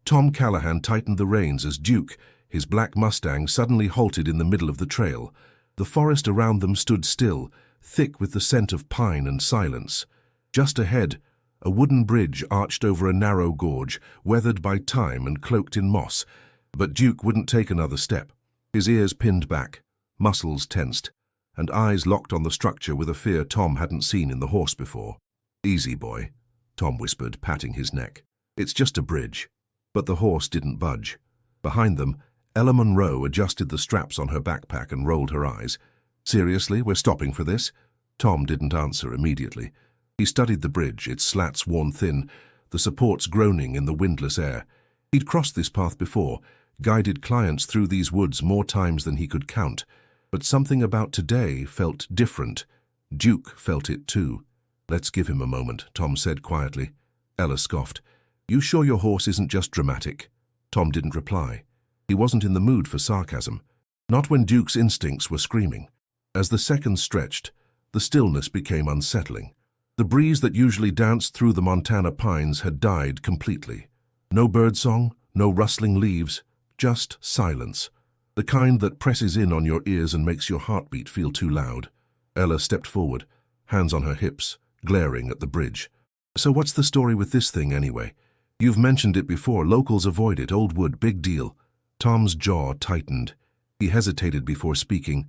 Tom Callahan tightened the reins as Duke, his black Mustang, suddenly halted in the middle of the trail. The forest around them stood still, thick with the scent of pine and silence. Just ahead, a wooden bridge arched over a narrow gorge, weathered by time and cloaked in moss. But Duke wouldn't take another step. His ears pinned back, muscles tensed, and eyes locked on the structure with a fear Tom hadn't seen in the horse before. "Easy, boy," Tom whispered, patting his neck. "It's just a bridge." But the horse didn't budge. Behind them, Ella Monroe adjusted the straps on her backpack and rolled her eyes. "Seriously, we're stopping for this?" Tom didn't answer immediately. He studied the bridge, its slats worn thin, the supports groaning in the windless air. He'd crossed this path before, guided clients through these woods more times than he could count. But something about today felt different. Duke felt it too. "Let's give him a moment," Tom said quietly. Ella scoffed. "You sure your horse isn't just dramatic?" Tom didn't reply. He wasn't in the mood for sarcasm. Not when Duke's instincts were screaming. As the seconds stretched, the stillness became unsettling. The breeze that usually danced through the Montana pines had died completely. No birdsong, no rustling leaves, just silence. The kind that presses in on your ears and makes your heartbeat feel too loud. Ella stepped forward, hands on her hips, glaring at the bridge. "So what's the story with this thing anyway? You've mentioned it before, locals avoid it, old wood, big deal." Tom's jaw tightened. He hesitated before speaking.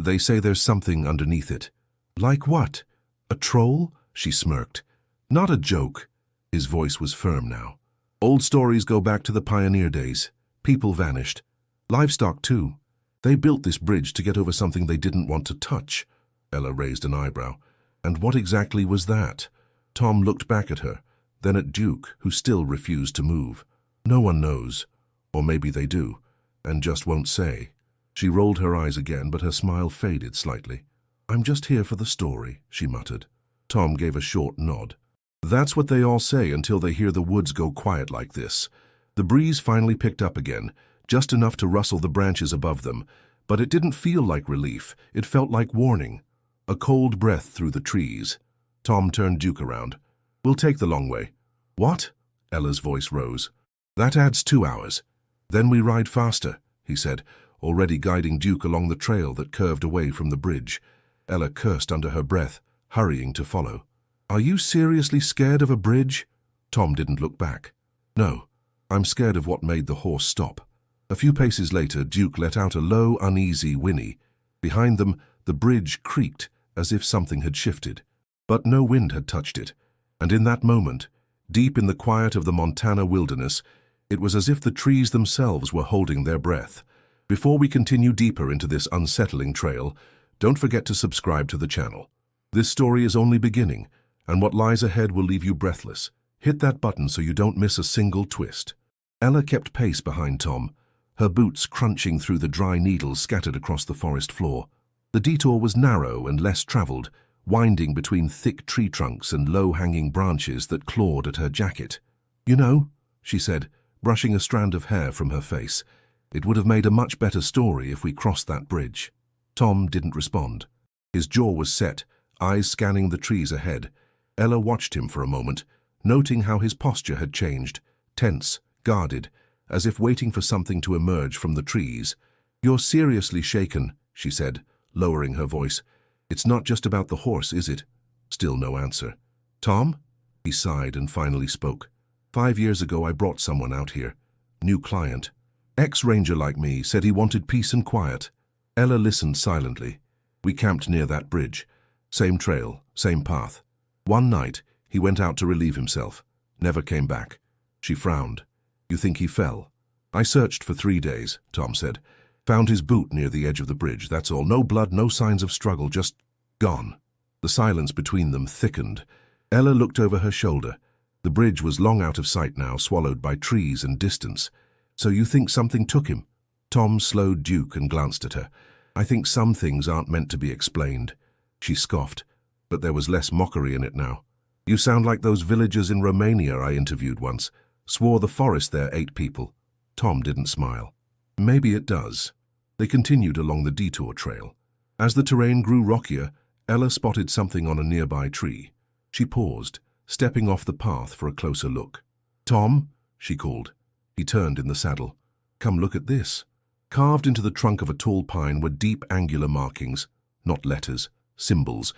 "They say there's something underneath it." "Like what? A troll?" She smirked. "Not a joke." His voice was firm now. "Old stories go back to the pioneer days. People vanished. Livestock too. They built this bridge to get over something they didn't want to touch." Ella raised an eyebrow. "And what exactly was that?" Tom looked back at her, then at Duke, who still refused to move. "No one knows. Or maybe they do, and just won't say." She rolled her eyes again, but her smile faded slightly. "I'm just here for the story," she muttered. Tom gave a short nod. "That's what they all say until they hear the woods go quiet like this." The breeze finally picked up again, just enough to rustle the branches above them, but it didn't feel like relief. It felt like warning. A cold breath through the trees. Tom turned Duke around. "We'll take the long way." "What?" Ella's voice rose. "That adds 2 hours. Then we ride faster," he said, already guiding Duke along the trail that curved away from the bridge. Ella cursed under her breath, hurrying to follow. "Are you seriously scared of a bridge?" Tom didn't look back. "No, I'm scared of what made the horse stop." A few paces later, Duke let out a low, uneasy whinny. Behind them, the bridge creaked as if something had shifted. But no wind had touched it, and in that moment, deep in the quiet of the Montana wilderness, it was as if the trees themselves were holding their breath. Before we continue deeper into this unsettling trail, don't forget to subscribe to the channel. This story is only beginning, and what lies ahead will leave you breathless. Hit that button so you don't miss a single twist. Ella kept pace behind Tom, her boots crunching through the dry needles scattered across the forest floor. The detour was narrow and less traveled, winding between thick tree trunks and low-hanging branches that clawed at her jacket. "You know," she said, brushing a strand of hair from her face, "it would have made a much better story if we crossed that bridge." Tom didn't respond. His jaw was set, eyes scanning the trees ahead. Ella watched him for a moment, noting how his posture had changed, tense, guarded, as if waiting for something to emerge from the trees. "You're seriously shaken," she said, lowering her voice. "It's not just about the horse, is it?" Still no answer. "Tom?" He sighed and finally spoke. 5 years ago I brought someone out here. New client. Ex-ranger like me, said he wanted peace and quiet. Ella listened silently. We camped near that bridge. Same trail, same path. One night, he went out to relieve himself. Never came back. She frowned. "You think he fell?" "I searched for 3 days," Tom said. "Found his boot near the edge of the bridge, that's all. No blood, no signs of struggle, just gone." The silence between them thickened. Ella looked over her shoulder. The bridge was long out of sight now, swallowed by trees and distance. "So you think something took him?" Tom slowed Duke and glanced at her. "I think some things aren't meant to be explained." She scoffed, but there was less mockery in it now. "You sound like those villagers in Romania I interviewed once. Swore the forest there ate people." Tom didn't smile. "Maybe it does." They continued along the detour trail. As the terrain grew rockier, Ella spotted something on a nearby tree. She paused, stepping off the path for a closer look. "Tom," she called. He turned in the saddle. Come look at this. Carved into the trunk of a tall pine were deep angular markings, not letters, symbols,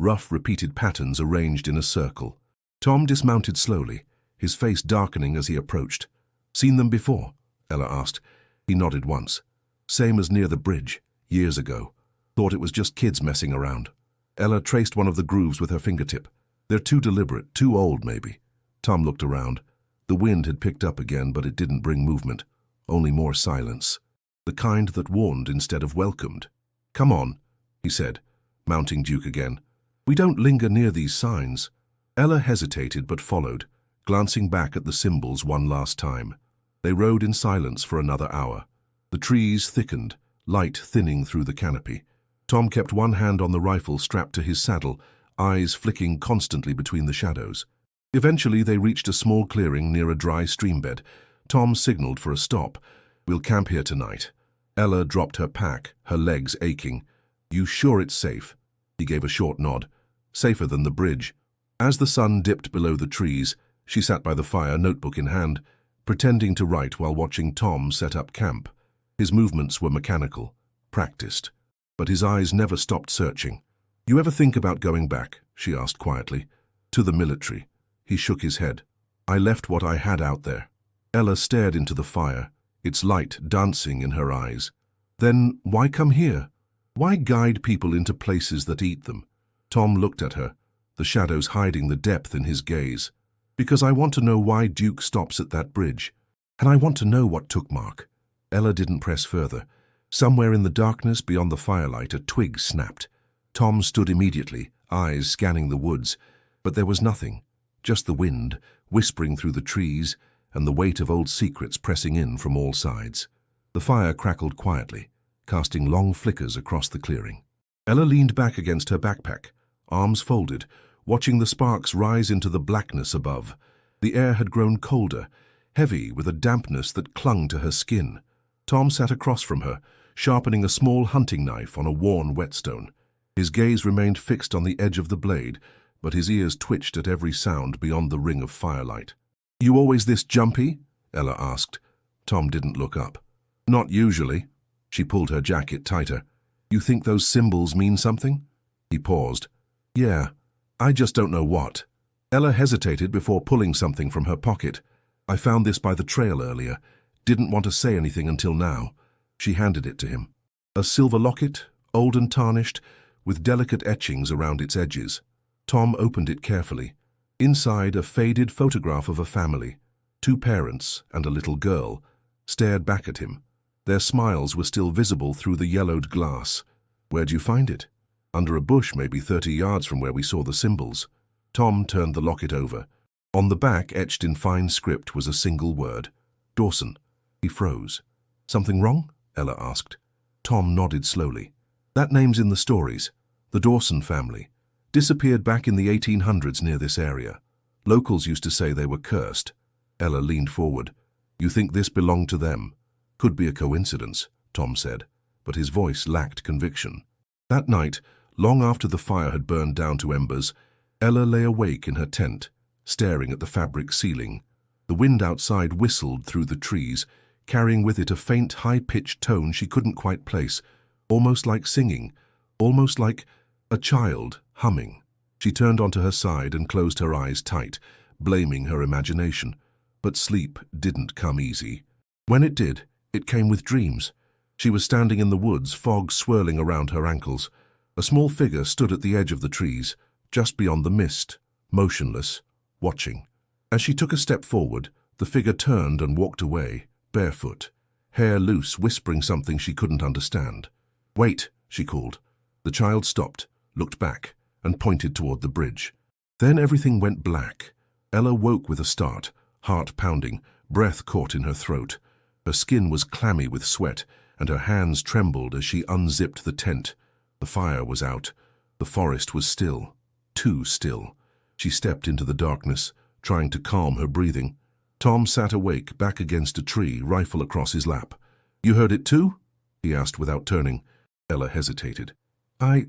rough repeated patterns arranged in a circle. Tom dismounted slowly, his face darkening as he approached. Seen them before? Ella asked. He nodded once. Same as near the bridge, years ago. Thought it was just kids messing around. Ella traced one of the grooves with her fingertip. They're too deliberate, too old maybe. Tom looked around. The wind had picked up again, but it didn't bring movement, only more silence. The kind that warned instead of welcomed. Come on, he said, mounting Duke again. We don't linger near these signs. Ella hesitated but followed, glancing back at the symbols one last time. They rode in silence for another hour. The trees thickened, light thinning through the canopy. Tom kept one hand on the rifle strapped to his saddle, eyes flicking constantly between the shadows. Eventually they reached a small clearing near a dry streambed. Tom signaled for a stop. We'll camp here tonight. Ella dropped her pack, her legs aching. You sure it's safe? He gave a short nod. Safer than the bridge. As the sun dipped below the trees, she sat by the fire, notebook in hand, pretending to write while watching Tom set up camp. His movements were mechanical, practiced, but his eyes never stopped searching. You ever think about going back? She asked quietly. To the military. He shook his head. I left what I had out there. Ella stared into the fire, its light dancing in her eyes. Then why come here? Why guide people into places that eat them? Tom looked at her, the shadows hiding the depth in his gaze. Because I want to know why Duke stops at that bridge. And I want to know what took Mark. Ella didn't press further. Somewhere in the darkness beyond the firelight, a twig snapped. Tom stood immediately, eyes scanning the woods, but there was nothing. Just the wind, whispering through the trees, and the weight of old secrets pressing in from all sides. The fire crackled quietly, casting long flickers across the clearing. Ella leaned back against her backpack, arms folded, watching the sparks rise into the blackness above. The air had grown colder, heavy with a dampness that clung to her skin. Tom sat across from her, sharpening a small hunting knife on a worn whetstone. His gaze remained fixed on the edge of the blade, but his ears twitched at every sound beyond the ring of firelight. You always this jumpy? Ella asked. Tom didn't look up. Not usually. She pulled her jacket tighter. You think those symbols mean something? He paused. Yeah, I just don't know what. Ella hesitated before pulling something from her pocket. I found this by the trail earlier. Didn't want to say anything until now. She handed it to him. A silver locket, old and tarnished, with delicate etchings around its edges. Tom opened it carefully. Inside, a faded photograph of a family. 2 parents and a little girl stared back at him. Their smiles were still visible through the yellowed glass. Where'd you find it? Under a bush maybe 30 yards from where we saw the symbols. Tom turned the locket over. On the back, etched in fine script, was a single word. Dawson. He froze. Something wrong? Ella asked. Tom nodded slowly. That name's in the stories. The Dawson family. Disappeared back in the 1800s near this area. Locals used to say they were cursed. Ella leaned forward. You think this belonged to them? Could be a coincidence, Tom said, but his voice lacked conviction. That night, long after the fire had burned down to embers, Ella lay awake in her tent, staring at the fabric ceiling. The wind outside whistled through the trees, carrying with it a faint, high-pitched tone she couldn't quite place, almost like singing, almost like a child humming. She turned onto her side and closed her eyes tight, blaming her imagination. But sleep didn't come easy. When it did, it came with dreams. She was standing in the woods, fog swirling around her ankles. A small figure stood at the edge of the trees, just beyond the mist, motionless, watching. As she took a step forward, the figure turned and walked away, barefoot, hair loose, whispering something she couldn't understand. Wait, she called. The child stopped, looked back, and pointed toward the bridge. Then everything went black. Ella woke with a start, heart pounding, breath caught in her throat. Her skin was clammy with sweat, and her hands trembled as she unzipped the tent. The fire was out. The forest was still. Too still. She stepped into the darkness, trying to calm her breathing. Tom sat awake, back against a tree, rifle across his lap. You heard it too? He asked without turning. Ella hesitated. I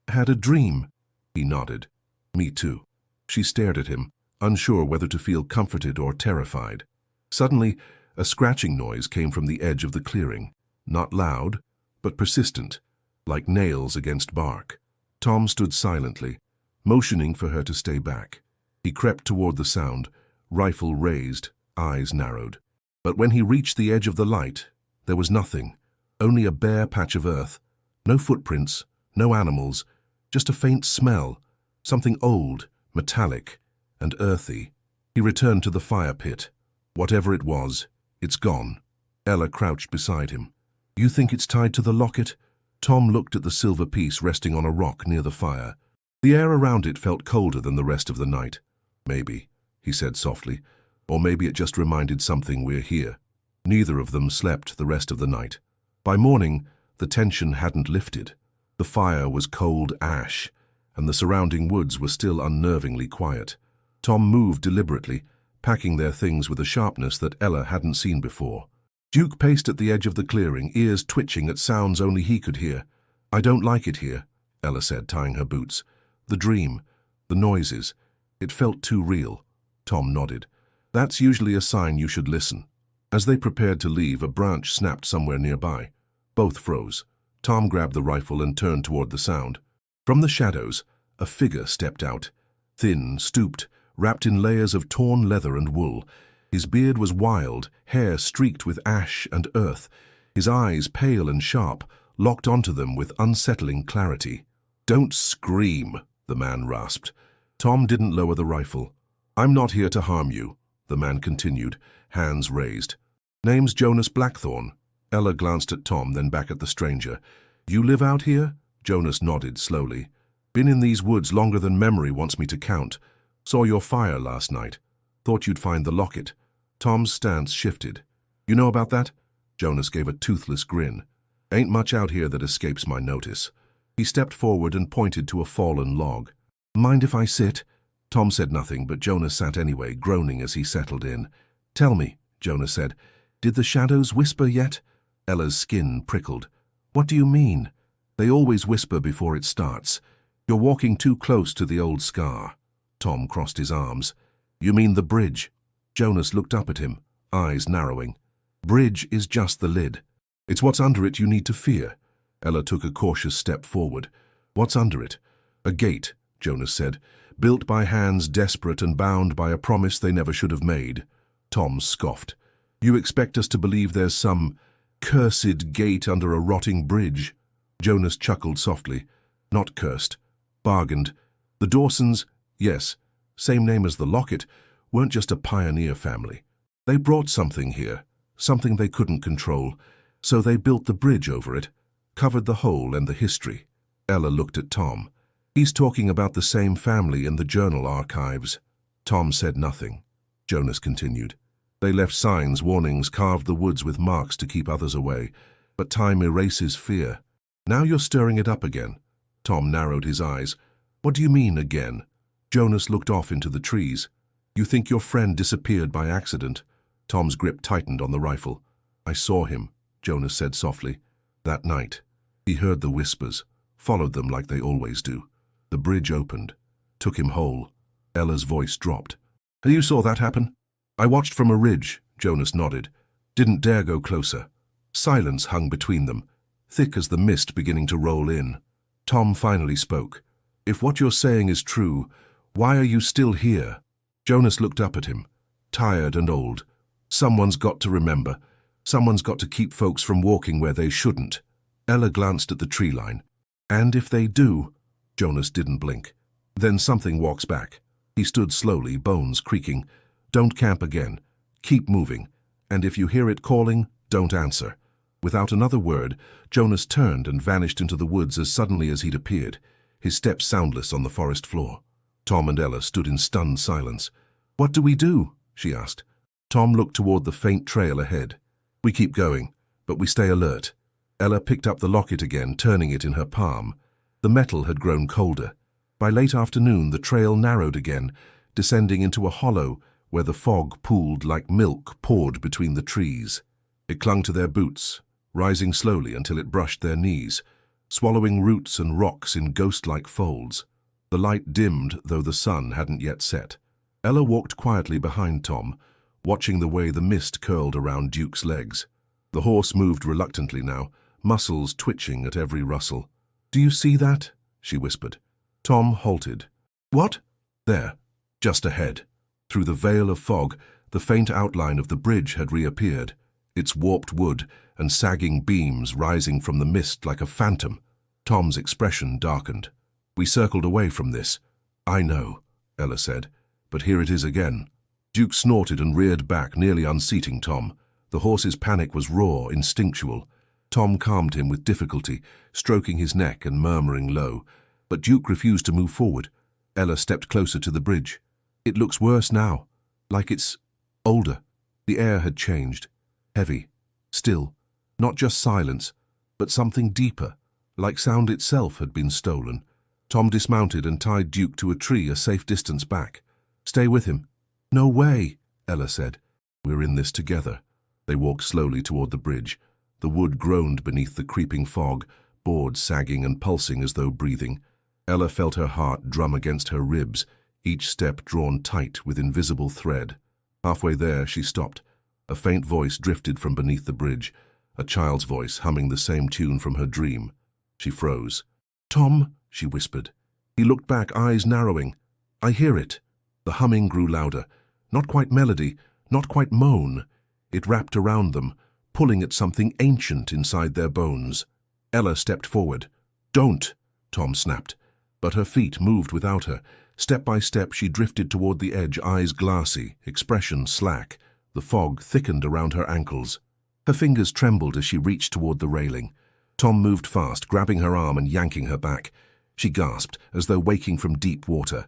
had a dream. He nodded. Me too. She stared at him, unsure whether to feel comforted or terrified. Suddenly, A scratching noise came from the edge of the clearing, not loud, but persistent, like nails against bark. Tom stood silently, motioning for her to stay back. He crept toward the sound, rifle raised, eyes narrowed. But when he reached the edge of the light, there was nothing, only a bare patch of earth. No footprints, no animals, just a faint smell, something old, metallic, and earthy. He returned to the fire pit. Whatever it was, it's gone. Ella crouched beside him. You think it's tied to the locket? Tom looked at the silver piece resting on a rock near the fire. The air around it felt colder than the rest of the night. Maybe, he said softly, or maybe it just reminded something we're here. Neither of them slept the rest of the night. By morning, the tension hadn't lifted. The fire was cold ash, and the surrounding woods were still unnervingly quiet. Tom moved deliberately, packing their things with a sharpness that Ella hadn't seen before. Duke paced at the edge of the clearing, ears twitching at sounds only he could hear. I don't like it here, Ella said, tying her boots. The dream, the noises, it felt too real. Tom nodded. That's usually a sign you should listen. As they prepared to leave, a branch snapped somewhere nearby. Both froze. Tom grabbed the rifle and turned toward the sound. From the shadows, a figure stepped out. Thin, stooped, wrapped in layers of torn leather and wool. His beard was wild, hair streaked with ash and earth. His eyes, pale and sharp, locked onto them with unsettling clarity. Don't scream, the man rasped. Tom didn't lower the rifle. I'm not here to harm you, the man continued, hands raised. Name's Jonas Blackthorne. Ella glanced at Tom, then back at the stranger. You live out here? Jonas nodded slowly. Been in these woods longer than memory wants me to count. Saw your fire last night. Thought you'd find the locket. Tom's stance shifted. You know about that? Jonas gave a toothless grin. Ain't much out here that escapes my notice. He stepped forward and pointed to a fallen log. Mind if I sit? Tom said nothing, but Jonas sat anyway, groaning as he settled in. Tell me, Jonas said, did the shadows whisper yet? Ella's skin prickled. What do you mean? They always whisper before it starts. You're walking too close to the old scar. Tom crossed his arms. You mean the bridge? Jonas looked up at him, eyes narrowing. Bridge is just the lid. It's what's under it you need to fear. Ella took a cautious step forward. What's under it? A gate, Jonas said, built by hands desperate and bound by a promise they never should have made. Tom scoffed. You expect us to believe there's some cursed gate under a rotting bridge? Jonas chuckled softly. Not cursed. Bargained. The Dawsons, yes, same name as the locket, weren't just a pioneer family. They brought something here, something they couldn't control, so they built the bridge over it, covered the hole and the history. Ella looked at Tom. He's talking about the same family in the journal archives. Tom said nothing. Jonas continued. They left signs, warnings, carved the woods with marks to keep others away. But time erases fear. Now you're stirring it up again. Tom narrowed his eyes. What do you mean, again? Jonas looked off into the trees. You think your friend disappeared by accident? Tom's grip tightened on the rifle. I saw him, Jonas said softly. That night. He heard the whispers, followed them like they always do. The bridge opened, took him whole. Ella's voice dropped. You saw that happen? I watched from a ridge, Jonas nodded. Didn't dare go closer. Silence hung between them, thick as the mist beginning to roll in. Tom finally spoke. If what you're saying is true, why are you still here? Jonas looked up at him, tired and old. Someone's got to remember. Someone's got to keep folks from walking where they shouldn't. Ella glanced at the tree line. And if they do? Jonas didn't blink. Then something walks back. He stood slowly, bones creaking. Don't camp again. Keep moving. And if you hear it calling, don't answer. Without another word, Jonas turned and vanished into the woods as suddenly as he'd appeared, his steps soundless on the forest floor. Tom and Ella stood in stunned silence. What do we do? She asked. Tom looked toward the faint trail ahead. We keep going, but we stay alert. Ella picked up the locket again, turning it in her palm. The metal had grown colder. By late afternoon, the trail narrowed again, descending into a hollow where the fog pooled like milk poured between the trees. It clung to their boots, rising slowly until it brushed their knees, swallowing roots and rocks in ghost-like folds. The light dimmed, though the sun hadn't yet set. Ella walked quietly behind Tom, watching the way the mist curled around Duke's legs. The horse moved reluctantly now, muscles twitching at every rustle. "Do you see that?" she whispered. Tom halted. "What?" "There, just ahead." Through the veil of fog, the faint outline of the bridge had reappeared, its warped wood and sagging beams rising from the mist like a phantom. Tom's expression darkened. "We circled away from this." "I know," Ella said, "but here it is again." Duke snorted and reared back, nearly unseating Tom. The horse's panic was raw, instinctual. Tom calmed him with difficulty, stroking his neck and murmuring low. But Duke refused to move forward. Ella stepped closer to the bridge. "It looks worse now, like it's older." The air had changed. Heavy, still, not just silence, but something deeper, like sound itself had been stolen. Tom dismounted and tied Duke to a tree a safe distance back. "Stay with him." "No way," Ella said. "We're in this together." They walked slowly toward the bridge. The wood groaned beneath the creeping fog, boards sagging and pulsing as though breathing. Ella felt her heart drum against her ribs, each step drawn tight with invisible thread. Halfway there, she stopped. A faint voice drifted from beneath the bridge, a child's voice humming the same tune from her dream. She froze. "Tom," she whispered. He looked back, eyes narrowing. "I hear it." The humming grew louder. Not quite melody, not quite moan. It wrapped around them, pulling at something ancient inside their bones. Ella stepped forward. "Don't," Tom snapped. But her feet moved without her. Step by step she drifted toward the edge, eyes glassy, expression slack. The fog thickened around her ankles. Her fingers trembled as she reached toward the railing. Tom moved fast, grabbing her arm and yanking her back. She gasped, as though waking from deep water.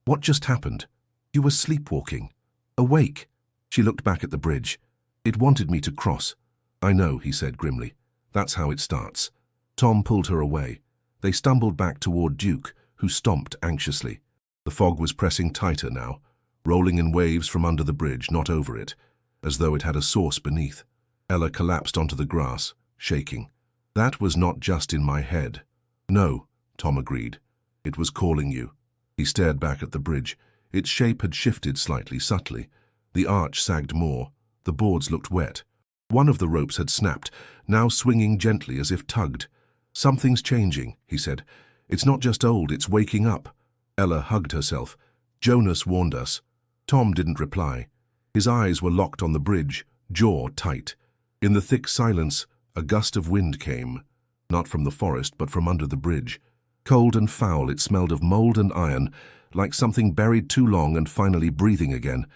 What just happened?" "You were sleepwalking." "Awake." She looked back at the bridge. "It wanted me to cross." "I know," he said grimly. "That's how it starts." Tom pulled her away. They stumbled back toward Duke, who stomped anxiously. The fog was pressing tighter now, rolling in waves from under the bridge, not over it, as though it had a source beneath. Ella collapsed onto the grass, shaking. "That was not just in my head." "No," Tom agreed. "It was calling you." He stared back at the bridge. Its shape had shifted slightly, subtly. The arch sagged more. The boards looked wet. One of the ropes had snapped, now swinging gently as if tugged. "Something's changing," he said. "It's not just old, it's waking up." Ella hugged herself. "Jonas warned us." Tom didn't reply. His eyes were locked on the bridge, jaw tight. In the thick silence, a gust of wind came. Not from the forest, but from under the bridge. Cold and foul, it smelled of mold and iron, like something buried too long and finally breathing again.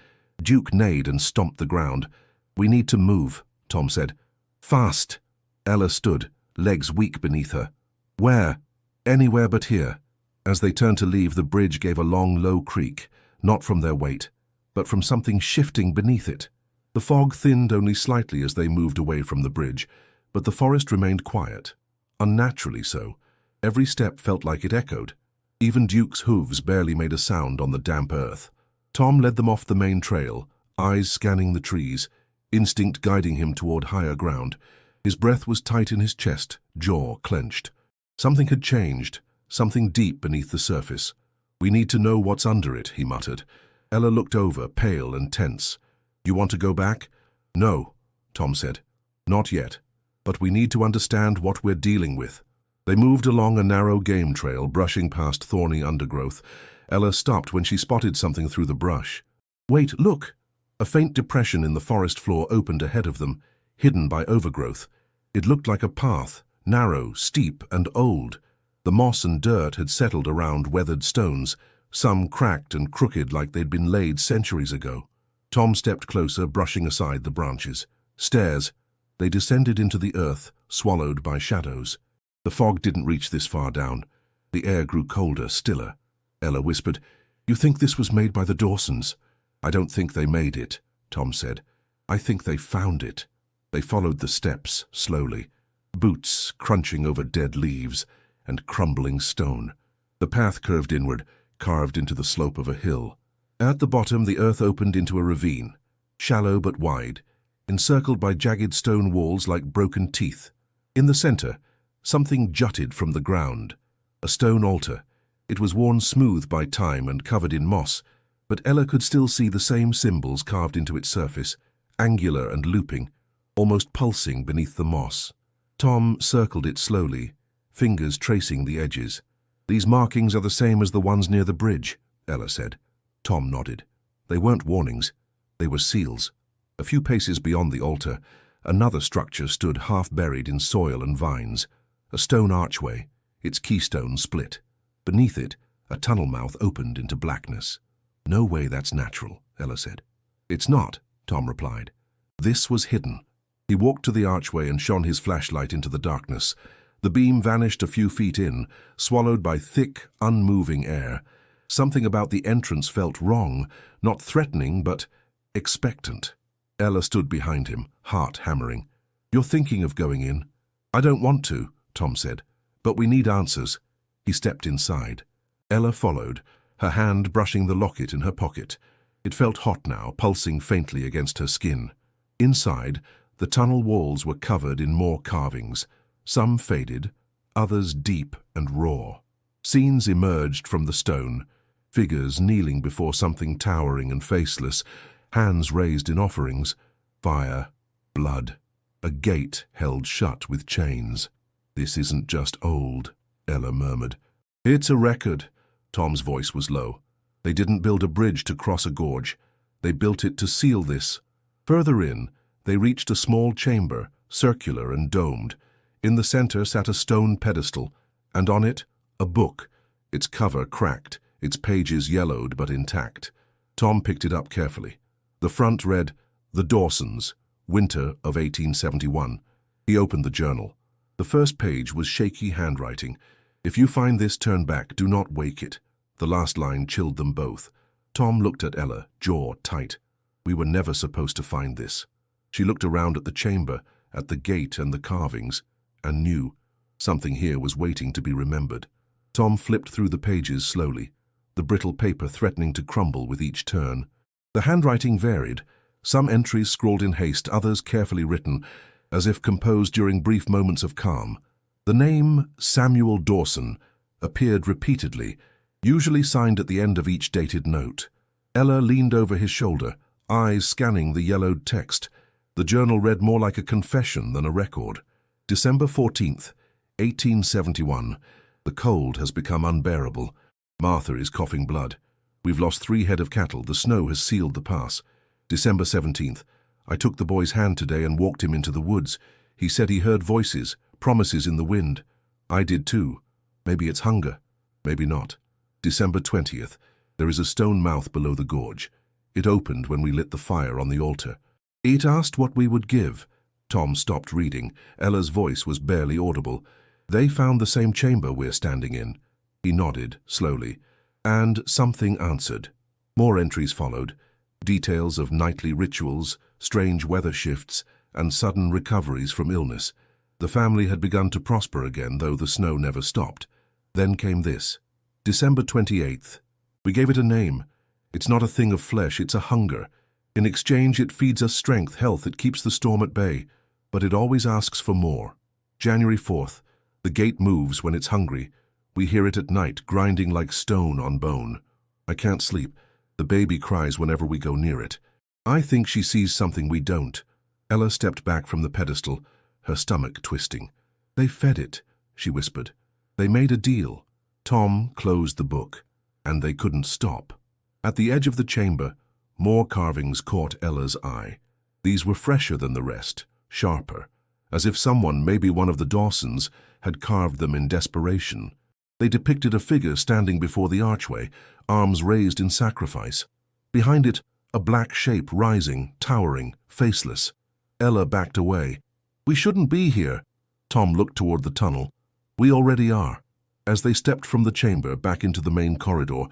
Duke neighed and stomped the ground. "We need to move," Tom said. "Fast." Ella stood, legs weak beneath her. "Where?" "Anywhere but here." As they turned to leave, the bridge gave a long, low creak, not from their weight, but from something shifting beneath it. The fog thinned only slightly as they moved away from the bridge, but the forest remained quiet, unnaturally so. Every step felt like it echoed. Even Duke's hooves barely made a sound on the damp earth. Tom led them off the main trail, eyes scanning the trees, instinct guiding him toward higher ground. His breath was tight in his chest, jaw clenched. Something had changed, something deep beneath the surface. "We need to know what's under it," he muttered. Ella looked over, pale and tense. "You want to go back?" "No," Tom said. "Not yet. But we need to understand what we're dealing with." They moved along a narrow game trail, brushing past thorny undergrowth. Ella stopped when she spotted something through the brush. "Wait, look!" A faint depression in the forest floor opened ahead of them, hidden by overgrowth. It looked like a path, narrow, steep, and old. The moss and dirt had settled around weathered stones, some cracked and crooked like they'd been laid centuries ago. Tom stepped closer, brushing aside the branches. Stairs. They descended into the earth, swallowed by shadows. The fog didn't reach this far down. The air grew colder, stiller. Ella whispered, "You think this was made by the Dawsons?" "I don't think they made it," Tom said. "I think they found it." They followed the steps, slowly. Boots crunching over dead leaves and crumbling stone. The path curved inward, carved into the slope of a hill. At the bottom, the earth opened into a ravine, shallow but wide, encircled by jagged stone walls like broken teeth. In the center, something jutted from the ground. A stone altar. It was worn smooth by time and covered in moss, But Ella could still see the same symbols carved into its surface, angular and looping, almost pulsing beneath the moss. Tom circled it slowly, fingers tracing the edges. "These markings are the same as the ones near the bridge," Ella said. Tom nodded. They weren't warnings. They were seals. A few paces beyond the altar, another structure stood half buried in soil and vines. A stone archway, its keystone split. Beneath it, a tunnel mouth opened into blackness. "No way that's natural," Ella said. "It's not," Tom replied. This was hidden. He walked to the archway and shone his flashlight into the darkness. The beam vanished a few feet in, swallowed by thick, unmoving air. Something about the entrance felt wrong, not threatening, but expectant. Ella stood behind him, heart hammering. "You're thinking of going in?" "I don't want to," Tom said, "but we need answers." He stepped inside. Ella followed, her hand brushing the locket in her pocket. It felt hot now, pulsing faintly against her skin. Inside, the tunnel walls were covered in more carvings, some faded, others deep and raw. Scenes emerged from the stone, figures kneeling before something towering and faceless, hands raised in offerings, fire, blood, a gate held shut with chains. "This isn't just old," Ella murmured. "It's a record." Tom's voice was low. "They didn't build a bridge to cross a gorge. They built it to seal this." Further in, they reached a small chamber, circular and domed. In the center sat a stone pedestal, and on it, a book, its cover cracked, its pages yellowed but intact. Tom picked it up carefully. The front read, "The Dawsons, Winter of 1871. He opened the journal. The first page was shaky handwriting. "If you find this, turn back. Do not wake it." The last line chilled them both. Tom looked at Ella, jaw tight. "We were never supposed to find this." She looked around at the chamber, at the gate and the carvings, and knew something here was waiting to be remembered. Tom flipped through the pages slowly, the brittle paper threatening to crumble with each turn. The handwriting varied, some entries scrawled in haste, others carefully written, as if composed during brief moments of calm. The name Samuel Dawson appeared repeatedly, usually signed at the end of each dated note. Ella leaned over his shoulder, eyes scanning the yellowed text. The journal read more like a confession than a record. December 14th, 1871. "The cold has become unbearable. Martha is coughing blood. We've lost 3 head of cattle. The snow has sealed the pass." December 17th. "I took the boy's hand today and walked him into the woods. He said he heard voices, promises in the wind. I did too. Maybe it's hunger. Maybe not." December 20th. "There is a stone mouth below the gorge. It opened when we lit the fire on the altar. It asked what we would give." Tom stopped reading. Ella's voice was barely audible. "They found the same chamber we're standing in." He nodded, slowly. "And something answered." More entries followed. Details of nightly rituals, strange weather shifts, and sudden recoveries from illness. The family had begun to prosper again, though the snow never stopped. Then came this. December 28th. "We gave it a name. It's not a thing of flesh, it's a hunger. In exchange, it feeds us strength, health, it keeps the storm at bay. But it always asks for more." January 4th. "The gate moves when it's hungry. We hear it at night, grinding like stone on bone. I can't sleep. The baby cries whenever we go near it. I think she sees something we don't." Ella stepped back from the pedestal, her stomach twisting. "They fed it," she whispered. "They made a deal." Tom closed the book, and they couldn't stop. At the edge of the chamber, more carvings caught Ella's eye. These were fresher than the rest, sharper, as if someone, maybe one of the Dawsons, had carved them in desperation. They depicted a figure standing before the archway, arms raised in sacrifice. Behind it, a black shape rising, towering, faceless. Ella backed away. "We shouldn't be here." Tom looked toward the tunnel. "We already are." As they stepped from the chamber back into the main corridor,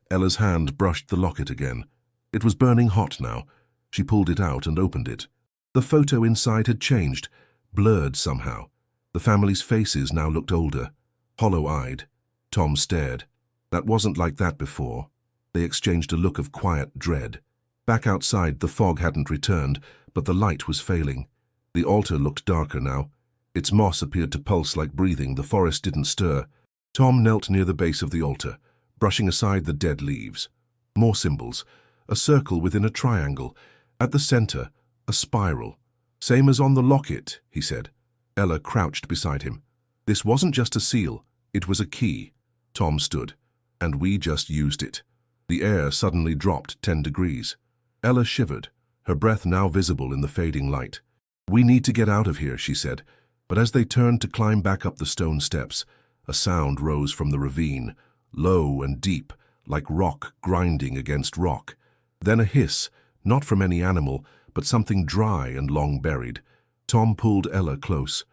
Ella's hand brushed the locket again. It was burning hot now. She pulled it out and opened it. The photo inside had changed, blurred somehow. The family's faces now looked older, hollow-eyed. Tom stared. That wasn't like that before. They exchanged a look of quiet dread. Back outside, the fog hadn't returned, but the light was failing. The altar looked darker now. Its moss appeared to pulse like breathing. The forest didn't stir. Tom knelt near the base of the altar, brushing aside the dead leaves. More symbols. A circle within a triangle. At the center, a spiral. "Same as on the locket," he said. Ella crouched beside him. "This wasn't just a seal, it was a key." Tom stood. "And we just used it." The air suddenly dropped 10 degrees. Ella shivered, her breath now visible in the fading light. "We need to get out of here," she said. But as they turned to climb back up the stone steps, a sound rose from the ravine, low and deep, like rock grinding against rock. Then a hiss, not from any animal, but something dry and long buried. Tom pulled Ella close.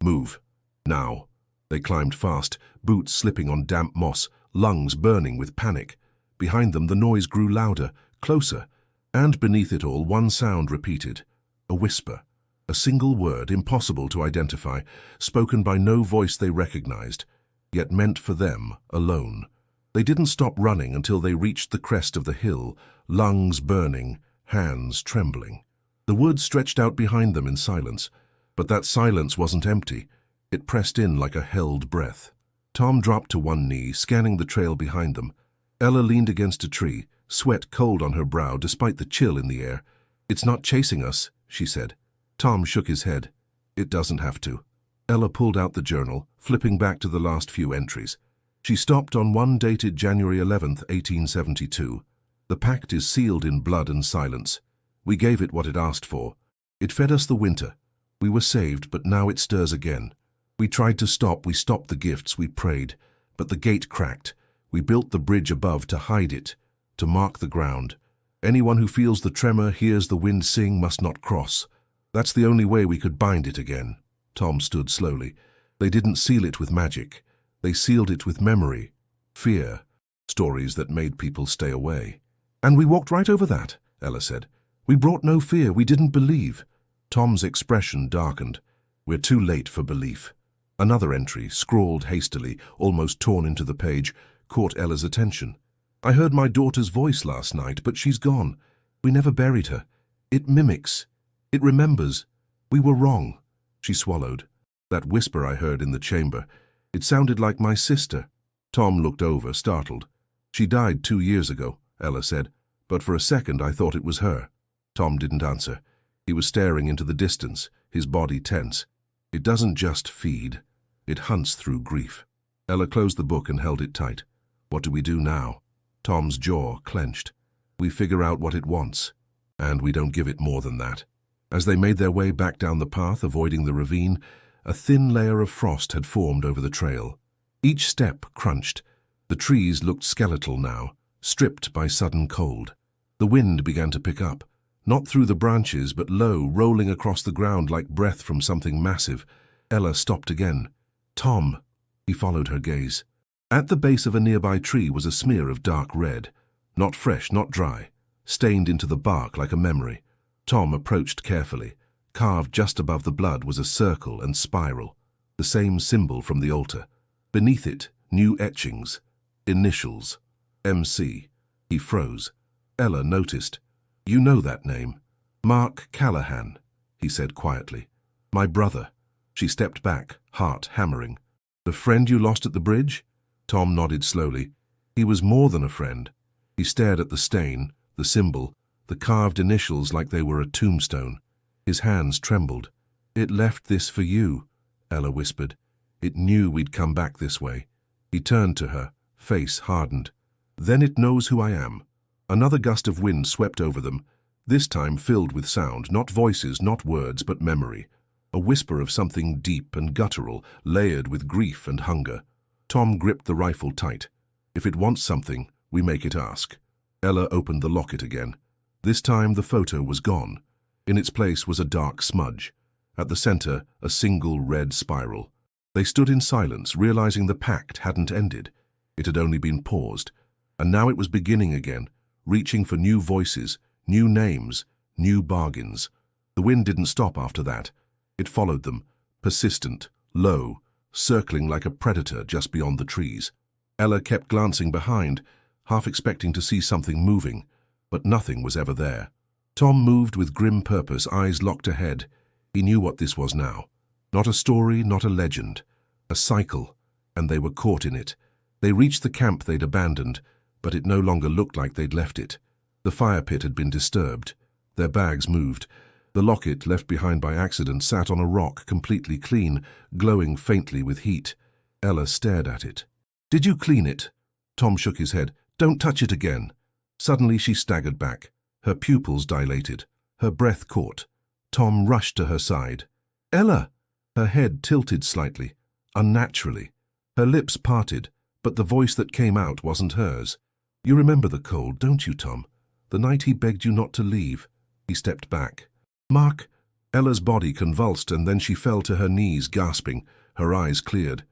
"Move. Now." They climbed fast, boots slipping on damp moss, lungs burning with panic. Behind them the noise grew louder, closer, and beneath it all one sound repeated. A whisper. A single word, impossible to identify, spoken by no voice they recognized, yet meant for them alone. They didn't stop running until they reached the crest of the hill, lungs burning, hands trembling. The woods stretched out behind them in silence, but that silence wasn't empty. It pressed in like a held breath. Tom dropped to one knee, scanning the trail behind them. Ella leaned against a tree, sweat cold on her brow despite the chill in the air. "It's not chasing us," she said. Tom shook his head. "It doesn't have to." Ella pulled out the journal, flipping back to the last few entries. She stopped on one dated January 11th, 1872. "The pact is sealed in blood and silence. We gave it what it asked for. It fed us the winter. We were saved, but now it stirs again. We tried to stop, we stopped the gifts, we prayed, but the gate cracked. We built the bridge above to hide it, to mark the ground. Anyone who feels the tremor, hears the wind sing, must not cross. That's the only way we could bind it again." Tom stood slowly. "They didn't seal it with magic. They sealed it with memory, fear, stories that made people stay away." "And we walked right over that," Ella said. "We brought no fear, we didn't believe." Tom's expression darkened. "We're too late for belief." Another entry, scrawled hastily, almost torn into the page, caught Ella's attention. "I heard my daughter's voice last night, but she's gone. We never buried her. It mimics. It remembers. We were wrong." She swallowed. "That whisper I heard in the chamber, it sounded like my sister." Tom looked over, startled. "She died 2 years ago," Ella said, "but for a second I thought it was her." Tom didn't answer. He was staring into the distance, his body tense. "It doesn't just feed. It hunts through grief." Ella closed the book and held it tight. "What do we do now?" Tom's jaw clenched. "We figure out what it wants, and we don't give it more than that." As they made their way back down the path, avoiding the ravine, a thin layer of frost had formed over the trail. Each step crunched. The trees looked skeletal now, stripped by sudden cold. The wind began to pick up, not through the branches, but low, rolling across the ground like breath from something massive. Ella stopped again. "Tom." He followed her gaze. At the base of a nearby tree was a smear of dark red, not fresh, not dry, stained into the bark like a memory. Tom approached carefully. Carved just above the blood was a circle and spiral, the same symbol from the altar. Beneath it, new etchings, initials, MC. He froze. Ella noticed. "You know that name." "Mark Callahan," he said quietly. "My brother." She stepped back, heart hammering. "The friend you lost at the bridge?" Tom nodded slowly. "He was more than a friend." He stared at the stain, the symbol, the carved initials like they were a tombstone. His hands trembled. "It left this for you," Ella whispered. "It knew we'd come back this way." He turned to her, face hardened. "Then it knows who I am." Another gust of wind swept over them, this time filled with sound, not voices, not words, but memory. A whisper of something deep and guttural, layered with grief and hunger. Tom gripped the rifle tight. "If it wants something, we make it ask." Ella opened the locket again. This time the photo was gone. In its place was a dark smudge. At the center, a single red spiral. They stood in silence, realizing the pact hadn't ended. It had only been paused. And now it was beginning again, reaching for new voices, new names, new bargains. The wind didn't stop after that. It followed them, persistent, low, circling like a predator just beyond the trees. Ella kept glancing behind, half expecting to see something moving, but nothing was ever there. Tom moved with grim purpose, eyes locked ahead. He knew what this was now. Not a story, not a legend. A cycle, and they were caught in it. They reached the camp they'd abandoned. but it no longer looked like they'd left it. The fire pit had been disturbed. Their bags moved. The locket, left behind by accident, sat on a rock, completely clean, glowing faintly with heat. Ella stared at it. "Did you clean it?" Tom shook his head. "Don't touch it again." Suddenly she staggered back. Her pupils dilated. Her breath caught. Tom rushed to her side. "Ella!" Her head tilted slightly, unnaturally. Her lips parted, but the voice that came out wasn't hers. "You remember the cold, don't you, Tom? The night he begged you not to leave." He stepped back. "Mark!" Ella's body convulsed, and then she fell to her knees, gasping. Her eyes cleared.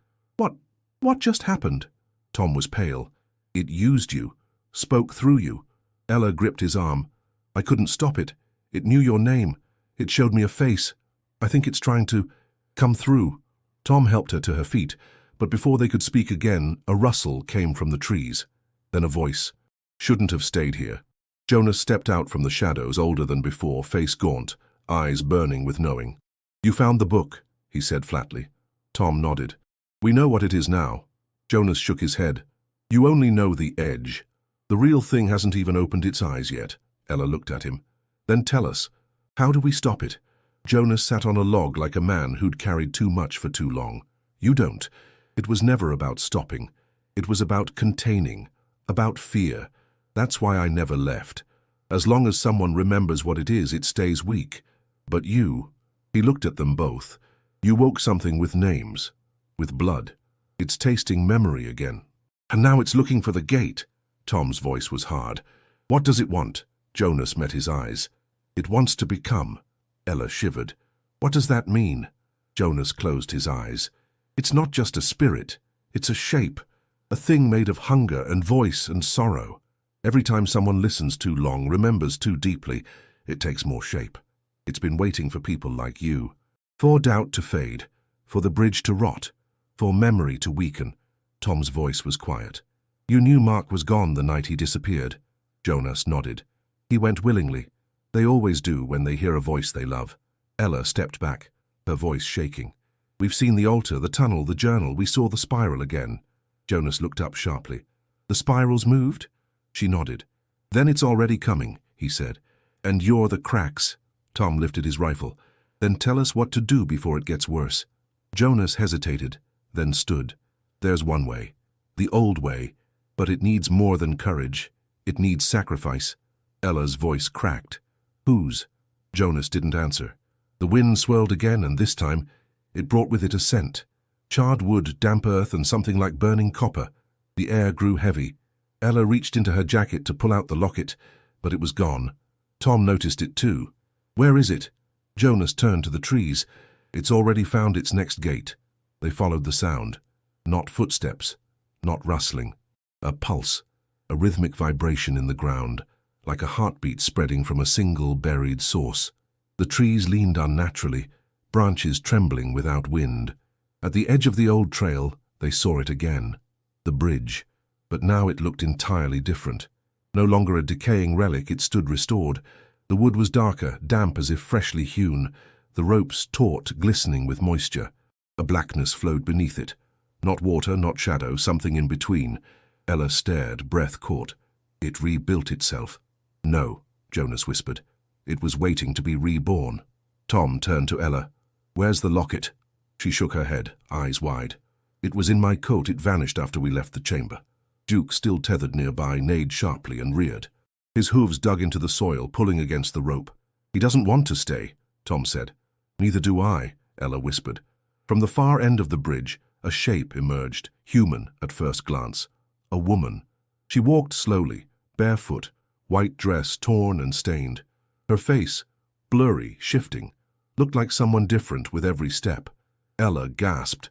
What just happened?" Tom was pale. "It used you. Spoke through you." Ella gripped his arm. "I couldn't stop it. It knew your name. It showed me a face. I think it's trying to come through." Tom helped her to her feet, but before they could speak again, a rustle came from the trees. Then a voice. "Shouldn't have stayed here." Jonas stepped out from the shadows, older than before, face gaunt, eyes burning with knowing. "You found the book," he said flatly. Tom nodded. "We know what it is now." Jonas shook his head. "You only know the edge. The real thing hasn't even opened its eyes yet." Ella looked at him. "Then tell us, how do we stop it?" Jonas sat on a log like a man who'd carried too much for too long. "You don't. It was never about stopping. It was about containing, about fear. That's why I never left. As long as someone remembers what it is, it stays weak. But you," he looked at them both, "you woke something with names, with blood. It's tasting memory again. And now it's looking for the gate." Tom's voice was hard. "What does it want?" Jonas met his eyes. "It wants to become." Ella shivered. "What does that mean?" Jonas closed his eyes. "It's not just a spirit. It's a shape. A thing made of hunger and voice and sorrow. Every time someone listens too long, remembers too deeply, it takes more shape. It's been waiting for people like you. For doubt to fade. For the bridge to rot. For memory to weaken." Tom's voice was quiet. "You knew Mark was gone the night he disappeared." Jonas nodded. "He went willingly. They always do when they hear a voice they love." Ella stepped back, her voice shaking. "We've seen the altar, the tunnel, the journal. We saw the spiral again." Jonas looked up sharply. "The spiral's moved?" She nodded. "Then it's already coming," he said. "And you're the cracks." Tom lifted his rifle. "Then tell us what to do before it gets worse." Jonas hesitated, then stood. "There's one way. The old way. But it needs more than courage. It needs sacrifice." Ella's voice cracked. "Whose?" Jonas didn't answer. The wind swirled again, and this time it brought with it a scent. Charred wood, damp earth, and something like burning copper. The air grew heavy. Ella reached into her jacket to pull out the locket, but it was gone. Tom noticed it too. "Where is it?" Jonas turned to the trees. "It's already found its next gate." They followed the sound. Not footsteps, not rustling. A pulse, a rhythmic vibration in the ground, like a heartbeat spreading from a single buried source. The trees leaned unnaturally, branches trembling without wind. At the edge of the old trail, they saw it again. The bridge. But now it looked entirely different. No longer a decaying relic, it stood restored. The wood was darker, damp as if freshly hewn, the ropes taut, glistening with moisture. A blackness flowed beneath it. Not water, not shadow, something in between. Ella stared, breath caught. It rebuilt itself. "No," Jonas whispered. "It was waiting to be reborn." Tom turned to Ella. "Where's the locket?" She shook her head, eyes wide. "It was in my coat. It vanished after we left the chamber." Duke, still tethered nearby, neighed sharply and reared. His hooves dug into the soil, pulling against the rope. "He doesn't want to stay," Tom said. "Neither do I," Ella whispered. From the far end of the bridge, a shape emerged, human at first glance. A woman. She walked slowly, barefoot, white dress torn and stained. Her face, blurry, shifting, looked like someone different with every step. Ella gasped.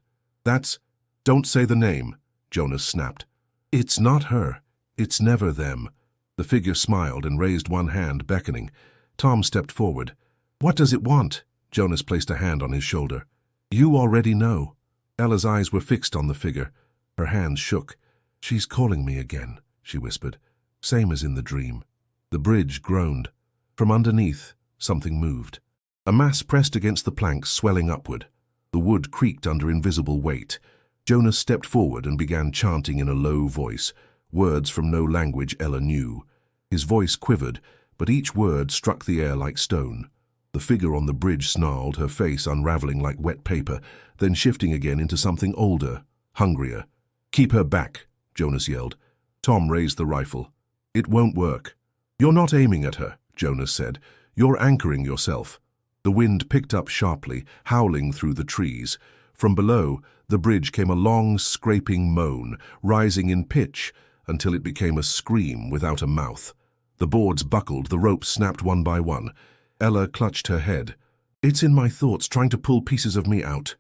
Don't say the name," Jonas snapped. "It's not her. It's never them." The figure smiled and raised one hand, beckoning. Tom stepped forward. "What does it want?" Jonas placed a hand on his shoulder. "You already know." Ella's eyes were fixed on the figure. Her hands shook. "She's calling me again," she whispered, "same as in the dream." The bridge groaned. From underneath, something moved. A mass pressed against the planks, swelling upward. The wood creaked under invisible weight. Jonas stepped forward and began chanting in a low voice, words from no language Ella knew. His voice quivered, but each word struck the air like stone. The figure on the bridge snarled, her face unraveling like wet paper, then shifting again into something older, hungrier. "Keep her back," Jonas yelled. Tom raised the rifle. "It won't work." "You're not aiming at her," Jonas said. "You're anchoring yourself." The wind picked up sharply, howling through the trees. From below, the bridge came a long, scraping moan, rising in pitch until it became a scream without a mouth. The boards buckled, the ropes snapped one by one. Ella clutched her head. "It's in my thoughts, trying to pull pieces of me out."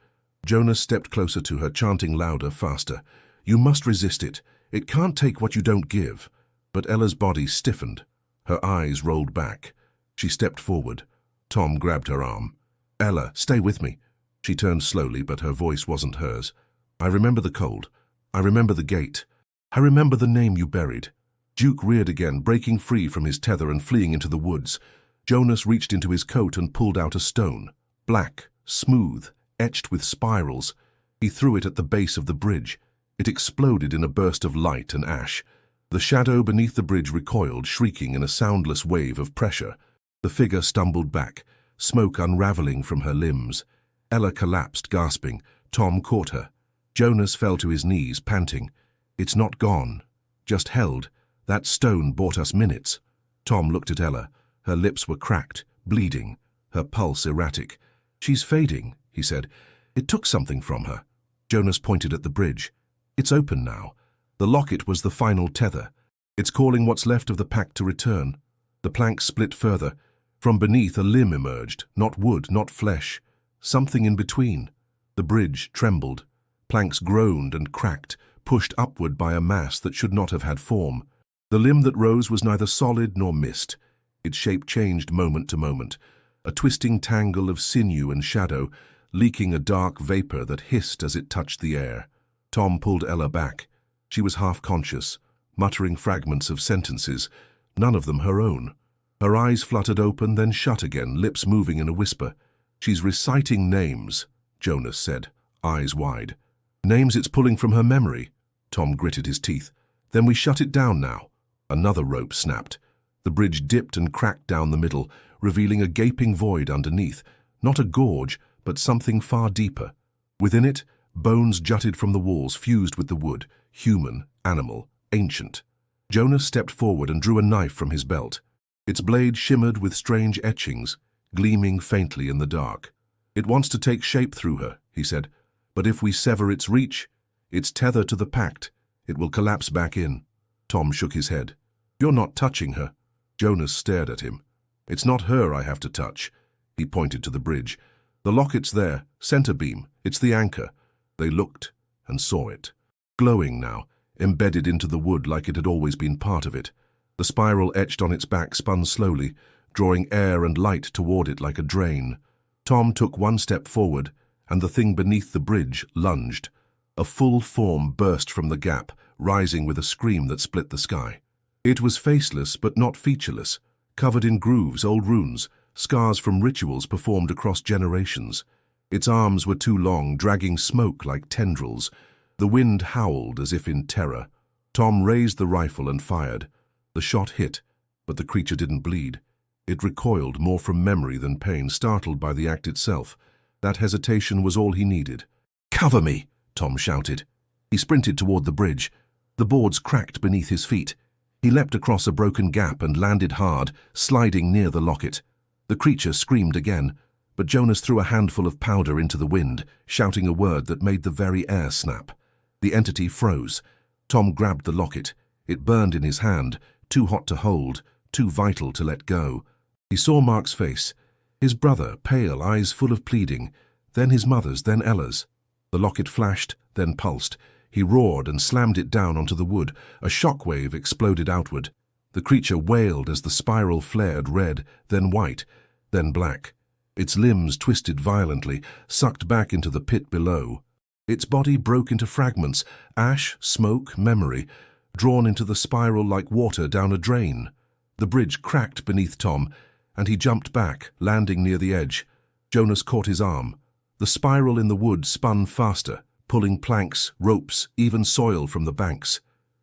Jonas stepped closer to her, chanting louder, faster. "You must resist it. It can't take what you don't give." But Ella's body stiffened. Her eyes rolled back. She stepped forward. Tom grabbed her arm. "Ella, stay with me." She turned slowly, but her voice wasn't hers. "I remember the cold. I remember the gate. I remember the name you buried." Duke reared again, breaking free from his tether and fleeing into the woods. Jonas reached into his coat and pulled out a stone. Black, smooth, etched with spirals. He threw it at the base of the bridge. It exploded in a burst of light and ash. The shadow beneath the bridge recoiled, shrieking in a soundless wave of pressure. The figure stumbled back, smoke unraveling from her limbs. Ella collapsed, gasping. Tom caught her. Jonas fell to his knees, panting. "It's not gone. Just held. That stone bought us minutes." Tom looked at Ella. Her lips were cracked, bleeding, her pulse erratic. "She's fading," he said. "It took something from her." Jonas pointed at the bridge. "It's open now. The locket was the final tether. It's calling what's left of the pack to return." The plank split further. From beneath, a limb emerged, not wood, not flesh. Something in between. The bridge trembled. Planks groaned and cracked, pushed upward by a mass that should not have had form. The limb that rose was neither solid nor mist. Its shape changed moment to moment, a twisting tangle of sinew and shadow, leaking a dark vapor that hissed as it touched the air. Tom pulled Ella back. She was half-conscious, muttering fragments of sentences, none of them her own. Her eyes fluttered open, then shut again, lips moving in a whisper. "She's reciting names," Jonas said, eyes wide. "Names it's pulling from her memory." Tom gritted his teeth. "Then we shut it down now." Another rope snapped. The bridge dipped and cracked down the middle, revealing a gaping void underneath, not a gorge, but something far deeper. Within it, bones jutted from the walls, fused with the wood, human, animal, ancient. Jonas stepped forward and drew a knife from his belt. Its blade shimmered with strange etchings, gleaming faintly in the dark. "It wants to take shape through her," he said. "But if we sever its reach, its tether to the pact, it will collapse back in." Tom shook his head. "You're not touching her." Jonas stared at him. "It's not her I have to touch." He pointed to the bridge. "The locket's there, center beam. It's the anchor." They looked and saw it. Glowing now, embedded into the wood like it had always been part of it. The spiral etched on its back spun slowly, drawing air and light toward it like a drain. Tom took one step forward, and the thing beneath the bridge lunged. A full form burst from the gap, rising with a scream that split the sky. It was faceless but not featureless, covered in grooves, old runes, scars from rituals performed across generations. Its arms were too long, dragging smoke like tendrils. The wind howled as if in terror. Tom raised the rifle and fired. The shot hit, but the creature didn't bleed. It recoiled more from memory than pain, startled by the act itself. That hesitation was all he needed. "Cover me!" Tom shouted. He sprinted toward the bridge. The boards cracked beneath his feet. He leapt across a broken gap and landed hard, sliding near the locket. The creature screamed again, but Jonas threw a handful of powder into the wind, shouting a word that made the very air snap. The entity froze. Tom grabbed the locket. It burned in his hand, too hot to hold, too vital to let go. He saw Mark's face. His brother, pale, eyes full of pleading, then his mother's, then Ella's. The locket flashed, then pulsed. He roared and slammed it down onto the wood. A shockwave exploded outward. The creature wailed as the spiral flared red, then white, then black. Its limbs twisted violently, sucked back into the pit below. Its body broke into fragments, ash, smoke, memory, drawn into the spiral like water down a drain. The bridge cracked beneath Tom, and he jumped back, landing near the edge. Jonas caught his arm. The spiral in the wood spun faster, pulling planks, ropes, even soil from the banks.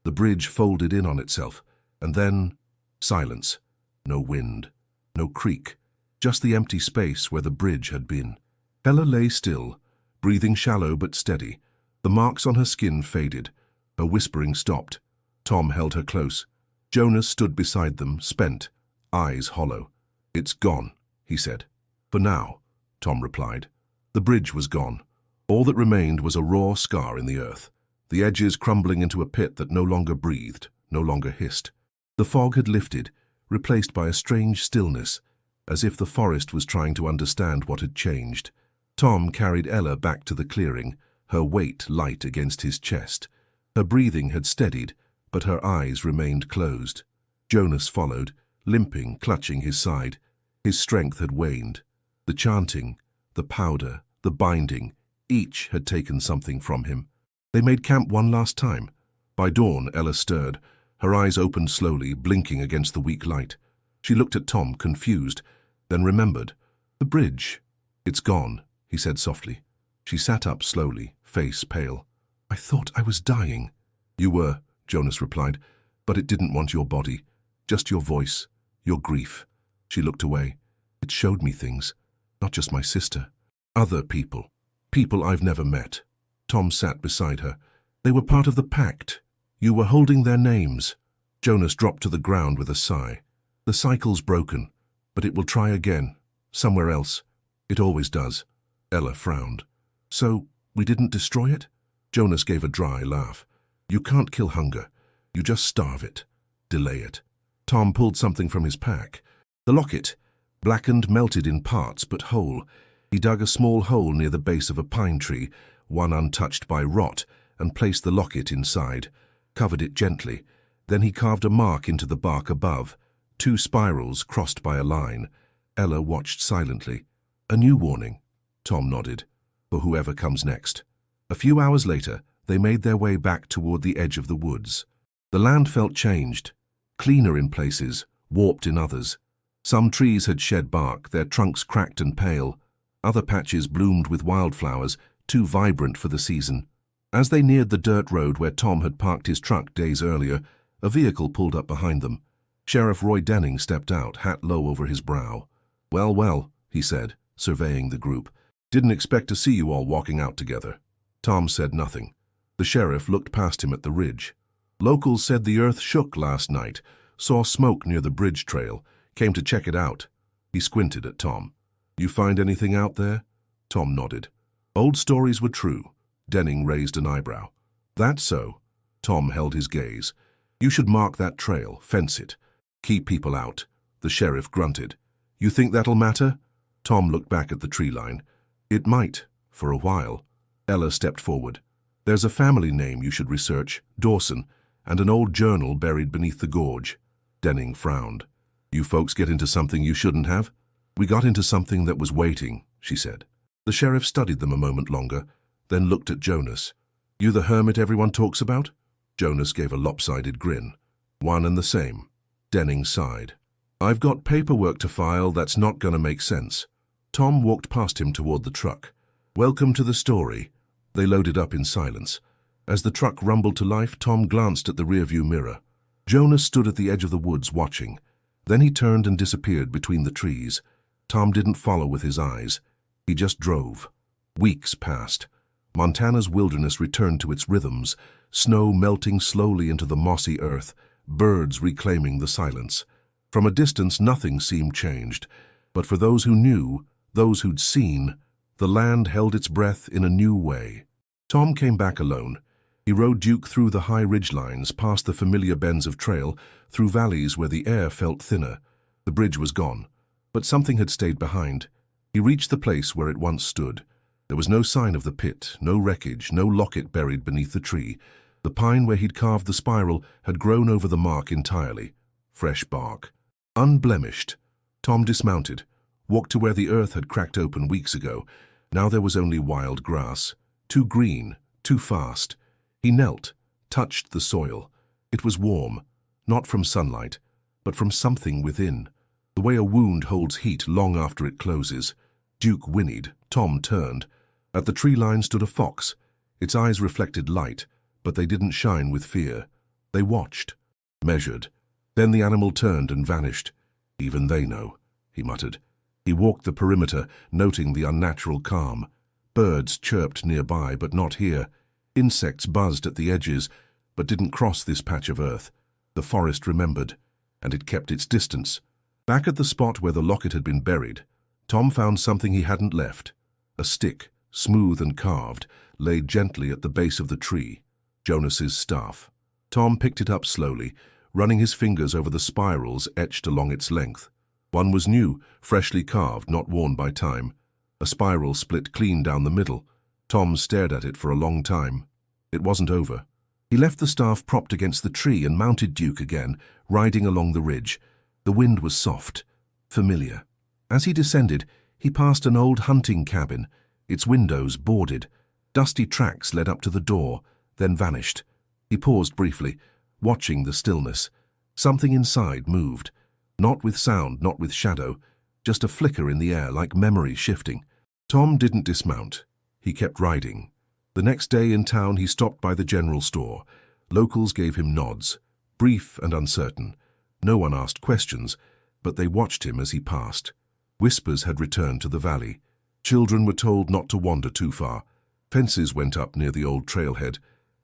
The bridge folded in on itself, and then silence. No wind, no creak, just the empty space where the bridge had been. Ella lay still, breathing shallow but steady. The marks on her skin faded. Her whispering stopped. Tom held her close. Jonas stood beside them, spent, eyes hollow. "It's gone," he said. "For now," Tom replied. The bridge was gone. All that remained was a raw scar in the earth, the edges crumbling into a pit that no longer breathed, no longer hissed. The fog had lifted, replaced by a strange stillness, as if the forest was trying to understand what had changed. Tom carried Ella back to the clearing, her weight light against his chest. Her breathing had steadied, but her eyes remained closed. Jonas followed, limping, clutching his side. His strength had waned. The chanting, the powder, the binding, each had taken something from him. They made camp one last time. By dawn, Ella stirred. Her eyes opened slowly, blinking against the weak light. She looked at Tom, confused, then remembered. "The bridge. It's gone," he said softly. She sat up slowly, face pale. "I thought I was dying." "You were," Jonas replied, "but it didn't want your body. Just your voice, your grief." She looked away. "It showed me things. Not just my sister. Other people. People I've never met." Tom sat beside her. "They were part of the pact. You were holding their names." Jonas dropped to the ground with a sigh. "The cycle's broken, but it will try again, somewhere else. It always does." Ella frowned. "So, we didn't destroy it?" Jonas gave a dry laugh. "You can't kill hunger. You just starve it. Delay it." Tom pulled something from his pack. The locket, blackened, melted in parts, but whole. He dug a small hole near the base of a pine tree, one untouched by rot, and placed the locket inside, covered it gently. Then he carved a mark into the bark above, 2 spirals crossed by a line. Ella watched silently. "A new warning," Tom nodded, "for whoever comes next." A few hours later, they made their way back toward the edge of the woods. The land felt changed, cleaner in places, warped in others. Some trees had shed bark, their trunks cracked and pale. Other patches bloomed with wildflowers, too vibrant for the season. As they neared the dirt road where Tom had parked his truck days earlier, a vehicle pulled up behind them. Sheriff Roy Denning stepped out, hat low over his brow. "Well, well," he said, surveying the group. "Didn't expect to see you all walking out together." Tom said nothing. The sheriff looked past him at the ridge. "Locals said the earth shook last night, saw smoke near the bridge trail, came to check it out." He squinted at Tom. "You find anything out there?" Tom nodded. "Old stories were true." Denning raised an eyebrow. "That's so." Tom held his gaze. "You should mark that trail, fence it. Keep people out." The sheriff grunted. "You think that'll matter?" Tom looked back at the tree line. "It might, for a while." Ella stepped forward. "There's a family name you should research, Dawson, and an old journal buried beneath the gorge." Denning frowned. "You folks get into something you shouldn't have?" "We got into something that was waiting," she said. The sheriff studied them a moment longer, then looked at Jonas. "You the hermit everyone talks about?" Jonas gave a lopsided grin. "One and the same." Denning sighed. "I've got paperwork to file that's not going to make sense." Tom walked past him toward the truck. "Welcome to the story." They loaded up in silence. As the truck rumbled to life, Tom glanced at the rearview mirror. Jonas stood at the edge of the woods watching. Then he turned and disappeared between the trees. Tom didn't follow with his eyes. He just drove. Weeks passed. Montana's wilderness returned to its rhythms, snow melting slowly into the mossy earth, birds reclaiming the silence. From a distance, nothing seemed changed. But for those who knew, those who'd seen, the land held its breath in a new way. Tom came back alone. He rode Duke through the high ridgelines, past the familiar bends of trail, through valleys where the air felt thinner. The bridge was gone, but something had stayed behind. He reached the place where it once stood. There was no sign of the pit, no wreckage, no locket buried beneath the tree. The pine where he'd carved the spiral had grown over the mark entirely. Fresh bark. Unblemished. Tom dismounted, walked to where the earth had cracked open weeks ago. Now there was only wild grass. Too green, too fast. He knelt, touched the soil. It was warm, not from sunlight, but from something within. The way a wound holds heat long after it closes. Duke whinnied. Tom turned. At the tree line stood a fox. Its eyes reflected light, but they didn't shine with fear. They watched, measured. Then the animal turned and vanished. Even they know, he muttered. He walked the perimeter, noting the unnatural calm. Birds chirped nearby, but not here. Insects buzzed at the edges, but didn't cross this patch of earth. The forest remembered, and it kept its distance. Back at the spot where the locket had been buried, Tom found something he hadn't left. A stick, smooth and carved, lay gently at the base of the tree. Jonas's staff. Tom picked it up slowly, running his fingers over the spirals etched along its length. One was new, freshly carved, not worn by time. A spiral split clean down the middle. Tom stared at it for a long time. It wasn't over. He left the staff propped against the tree and mounted Duke again, riding along the ridge. The wind was soft, familiar. As he descended, he passed an old hunting cabin, its windows boarded. Dusty tracks led up to the door, then vanished. He paused briefly, watching the stillness. Something inside moved. Not with sound, not with shadow, just a flicker in the air like memory shifting. Tom didn't dismount. He kept riding. The next day in town he stopped by the general store. Locals gave him nods, brief and uncertain. No one asked questions, but they watched him as he passed. Whispers had returned to the valley. Children were told not to wander too far. Fences went up near the old trailhead,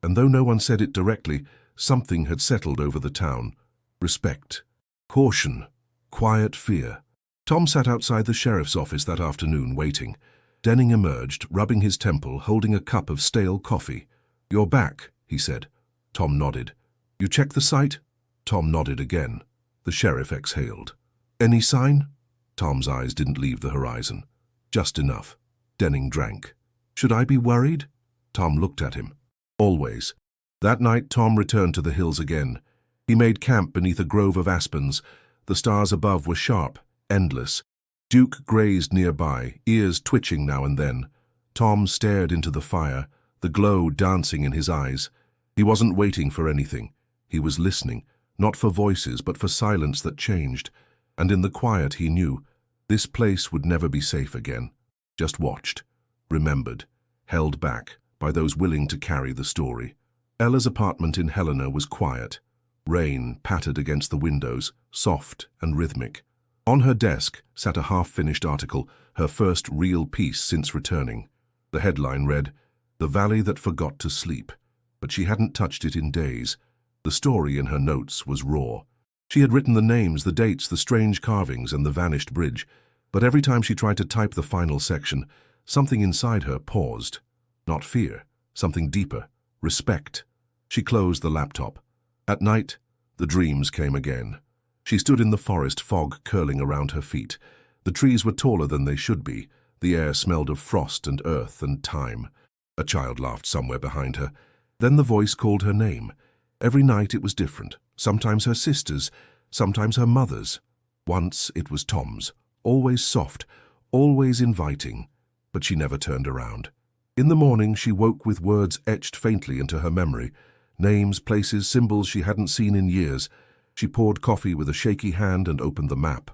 and though no one said it directly, something had settled over the town. Respect, caution, quiet fear. Tom sat outside the sheriff's office that afternoon, waiting. Denning emerged, rubbing his temple, holding a cup of stale coffee. "You're back," he said. Tom nodded. "You checked the site?" Tom nodded again. The sheriff exhaled. "Any sign?" Tom's eyes didn't leave the horizon. "Just enough." Denning drank. "Should I be worried?" Tom looked at him. "Always." That night Tom returned to the hills again. He made camp beneath a grove of aspens. The stars above were sharp, endless. Duke grazed nearby, ears twitching now and then. Tom stared into the fire, the glow dancing in his eyes. He wasn't waiting for anything. He was listening, not for voices, but for silence that changed. And in the quiet he knew, this place would never be safe again. Just watched, remembered, held back by those willing to carry the story. Ella's apartment in Helena was quiet. Rain pattered against the windows, soft and rhythmic. On her desk sat a half-finished article, her first real piece since returning. The headline read, "The Valley That Forgot to Sleep," but she hadn't touched it in days. The story in her notes was raw. She had written the names, the dates, the strange carvings, and the vanished bridge, but every time she tried to type the final section, something inside her paused. Not fear, something deeper, respect. She closed the laptop. At night, the dreams came again. She stood in the forest, fog curling around her feet. The trees were taller than they should be. The air smelled of frost and earth and time. A child laughed somewhere behind her. Then the voice called her name. Every night it was different. Sometimes her sister's, sometimes her mother's. Once it was Tom's. Always soft, always inviting. But she never turned around. In the morning she woke with words etched faintly into her memory. Names, places, symbols she hadn't seen in years. She poured coffee with a shaky hand and opened the map.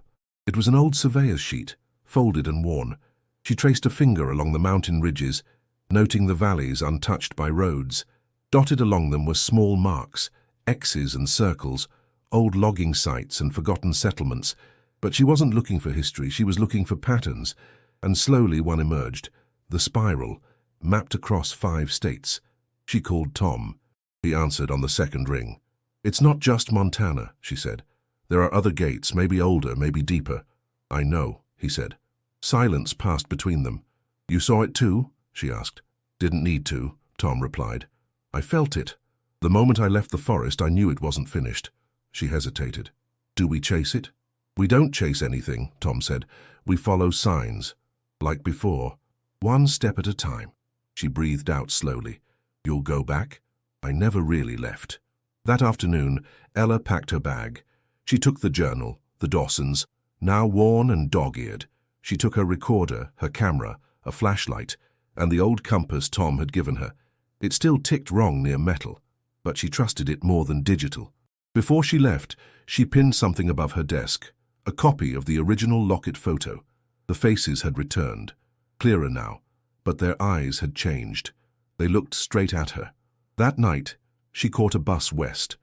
It was an old surveyor's sheet, folded and worn. She traced a finger along the mountain ridges, noting the valleys untouched by roads. Dotted along them were small marks, X's and circles, old logging sites and forgotten settlements. But she wasn't looking for history, she was looking for patterns. And slowly one emerged, the spiral, mapped across 5 states. She called Tom. He answered on the second ring. "It's not just Montana," she said. "There are other gates, maybe older, maybe deeper." "I know," he said. Silence passed between them. "You saw it too?" she asked. "Didn't need to," Tom replied. "I felt it. The moment I left the forest, I knew it wasn't finished." She hesitated. "Do we chase it?" "We don't chase anything," Tom said. "We follow signs. Like before. One step at a time." She breathed out slowly. "You'll go back?" "I never really left." That afternoon, Ella packed her bag. She took the journal, the Dawsons, now worn and dog-eared. She took her recorder, her camera, a flashlight, and the old compass Tom had given her. It still ticked wrong near metal, but she trusted it more than digital. Before she left, she pinned something above her desk, a copy of the original locket photo. The faces had returned, clearer now, but their eyes had changed. They looked straight at her. That night, she caught a bus west.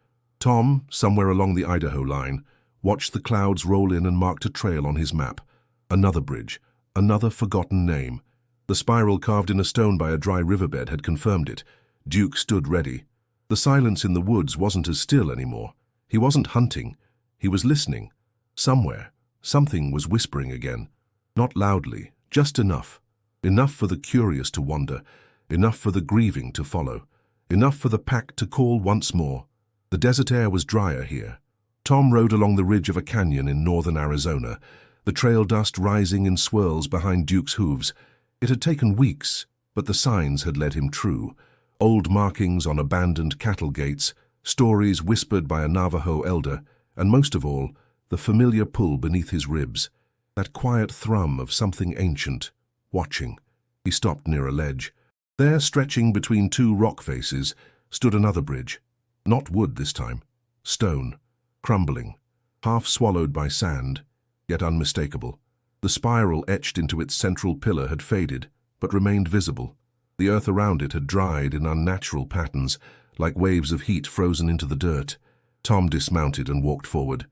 Tom, somewhere along the Idaho line, watched the clouds roll in and marked a trail on his map. Another bridge, another forgotten name. The spiral carved in a stone by a dry riverbed had confirmed it. Duke stood ready. The silence in the woods wasn't as still anymore. He wasn't hunting. He was listening. Somewhere, something was whispering again. Not loudly, just enough. Enough for the curious to wander. Enough for the grieving to follow. Enough for the pack to call once more. The desert air was drier here. Tom rode along the ridge of a canyon in northern Arizona, the trail dust rising in swirls behind Duke's hooves. It had taken weeks, but the signs had led him true. Old markings on abandoned cattle gates, stories whispered by a Navajo elder, and most of all, the familiar pull beneath his ribs, that quiet thrum of something ancient, watching. He stopped near a ledge. There, stretching between two rock faces, stood another bridge. Not wood this time. Stone. Crumbling. Half swallowed by sand, yet unmistakable. The spiral etched into its central pillar had faded, but remained visible. The earth around it had dried in unnatural patterns, like waves of heat frozen into the dirt. Tom dismounted and walked forward.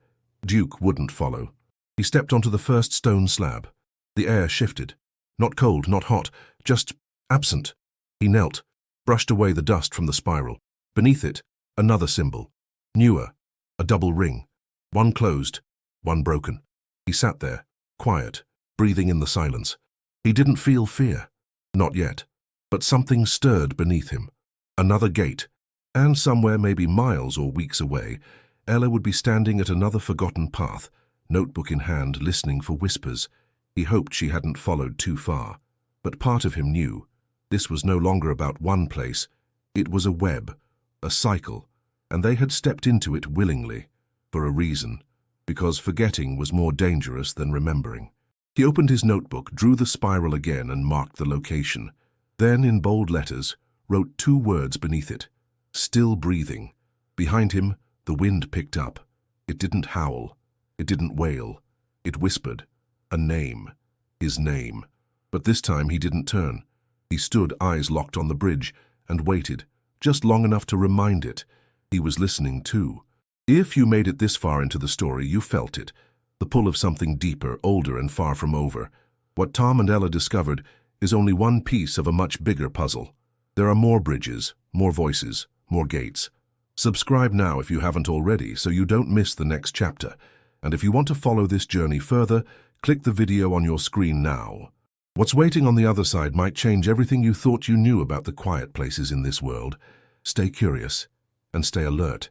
Duke wouldn't follow. He stepped onto the first stone slab. The air shifted. Not cold, not hot, just absent. He knelt, brushed away the dust from the spiral. Beneath it, another symbol. Newer, a double ring. One closed, one broken. He sat there, quiet, breathing in the silence. He didn't feel fear. Not yet. But something stirred beneath him. Another gate. And somewhere, maybe miles or weeks away, Ella would be standing at another forgotten path, notebook in hand, listening for whispers. He hoped she hadn't followed too far. But part of him knew. This was no longer about one place. It was a web, a cycle, and they had stepped into it willingly, for a reason, because forgetting was more dangerous than remembering. He opened his notebook, drew the spiral again, and marked the location. Then, in bold letters, wrote 2 words beneath it. Still breathing. Behind him, the wind picked up. It didn't howl. It didn't wail. It whispered. A name. His name. But this time he didn't turn. He stood, eyes locked on the bridge, and waited, just long enough to remind it. He was listening too. If you made it this far into the story, you felt it. The pull of something deeper, older, and far from over. What Tom and Ella discovered is only one piece of a much bigger puzzle. There are more bridges, more voices, more gates. Subscribe now if you haven't already, so you don't miss the next chapter. And if you want to follow this journey further, click the video on your screen now. What's waiting on the other side might change everything you thought you knew about the quiet places in this world. Stay curious and stay alert.